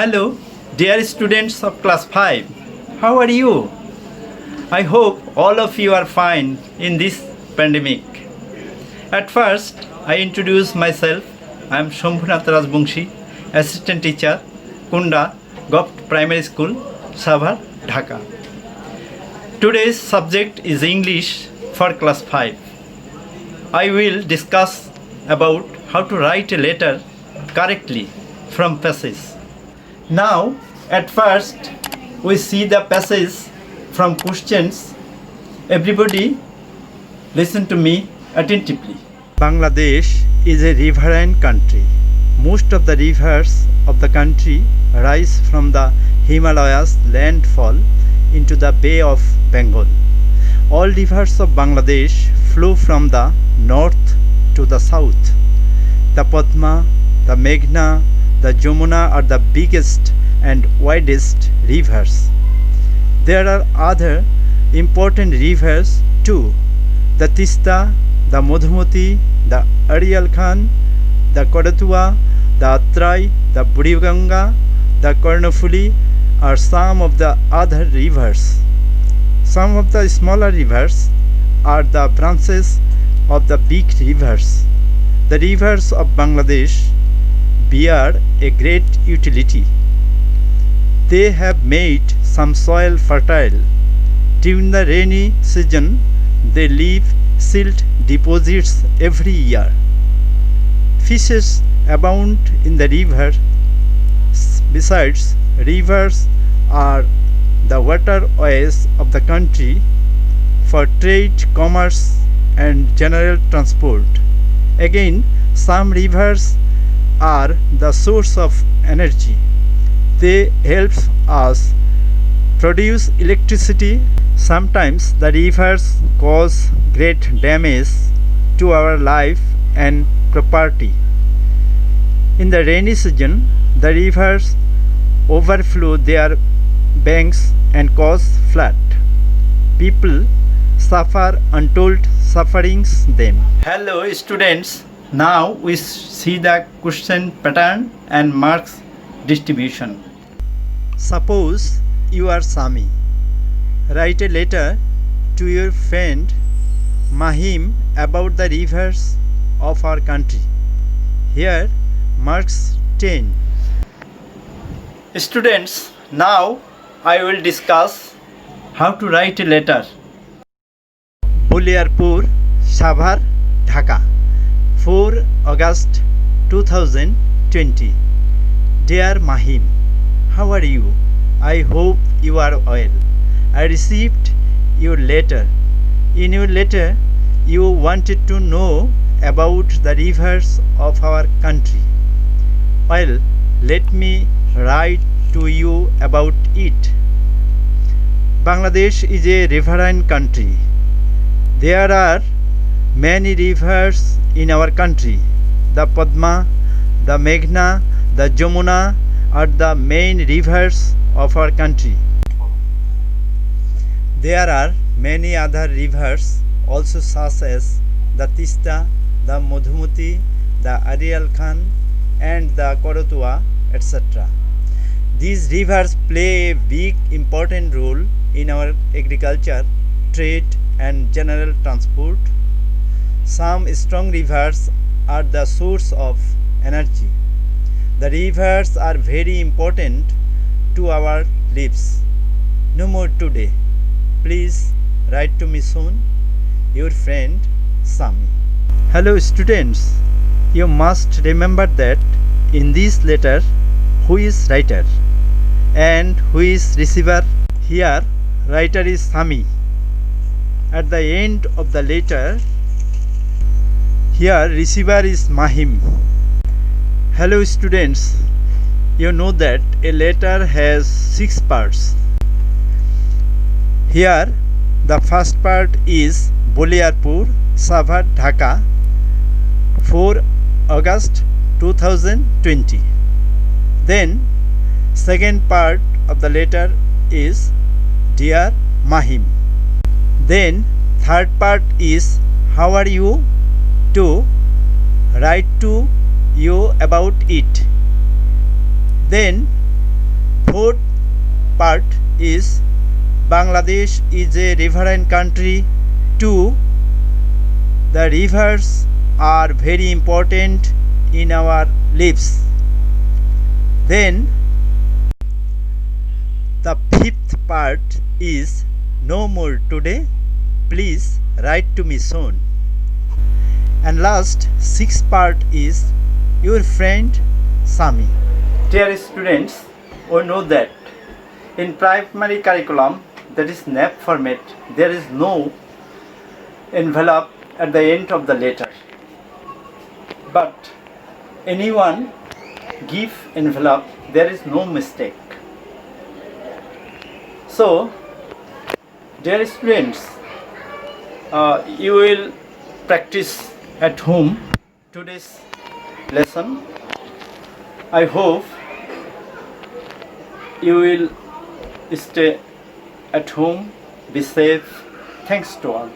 Hello, dear students of class 5. How are you? I hope all of you are fine in this pandemic. At first, I introduce myself. I am Shambhunath Rajbungshi, assistant teacher, Kunda, Gopt Primary School, Savar, Dhaka. Today's subject is English for class 5. I will discuss about how to write a letter correctly from passage. Now, at first, we see the passage from questions. Everybody, listen to me attentively. Bangladesh is a riverine country. Most of the rivers of the country rise from the Himalayas landfall into the Bay of Bengal. All rivers of Bangladesh flow from the north to the south. The Padma, the Meghna, the Jamuna are the biggest and widest rivers. There are other important rivers too. The Tista, the Madhumati, the Arial Khan, the Kodatua, the Atrai, the Buriganga, the Karnafuli are some of the other rivers. Some of the smaller rivers are the branches of the big rivers. The rivers of Bangladesh bear a great utility. They have made some soil fertile. During the rainy season, they leave silt deposits every year. Fishes abound in the river. Besides, rivers are the waterways of the country for trade, commerce, and general transport. Again, some rivers are the source of energy. They help us produce electricity. Sometimes the rivers cause great damage to our life and property. In the rainy season, the rivers overflow their banks and cause flood. People suffer untold sufferings them. Hello students, now we see the question pattern and marks distribution. Suppose you are Sami. Write a letter to your friend Mahim about the rivers of our country. Here marks 10. Students, now I will discuss how to write a letter. Buliarpur, Savar, Dhaka, 4 August 2020. Dear Mahim, how are you? I hope you are well. I received your letter. In your letter, you wanted to know about the rivers of our country. Well, let me write to you about it. Bangladesh is a riverine country. There are many rivers in our country. The Padma, the Meghna, the Jamuna are the main rivers of our country. There are many other rivers also, such as the Tista, the Madhumati, the Arial Khan, and the Koratua, etc. These rivers play a big important role in our agriculture, trade, and general transport. Some strong rivers are the source of energy. The rivers are very important to our lives. No more today. Please write to me soon. Your friend Sami. Hello students. You must remember that in this letter, who is writer and who is receiver? Here, writer is Sami. At the end of the letter, here receiver is Mahim. Hello students, you know that a letter has 6 parts. Here the first part is Buliarpur, Savar, Dhaka, 4 August 2020. Then second part of the letter is Dear Mahim. Then third part is how are you, to write to you about it. Then fourth part is Bangladesh is a riverine country. 2. The rivers are very important in our lives. Then the fifth part is no more today. Please write to me soon. And last, sixth part is your friend Sami. Dear students, we know that in primary curriculum, that is NAP format, there is no envelope at the end of the letter. But anyone give envelope, there is no mistake. So, dear students, you will practice at home today's lesson. I hope you will stay at home, be safe. Thanks to all.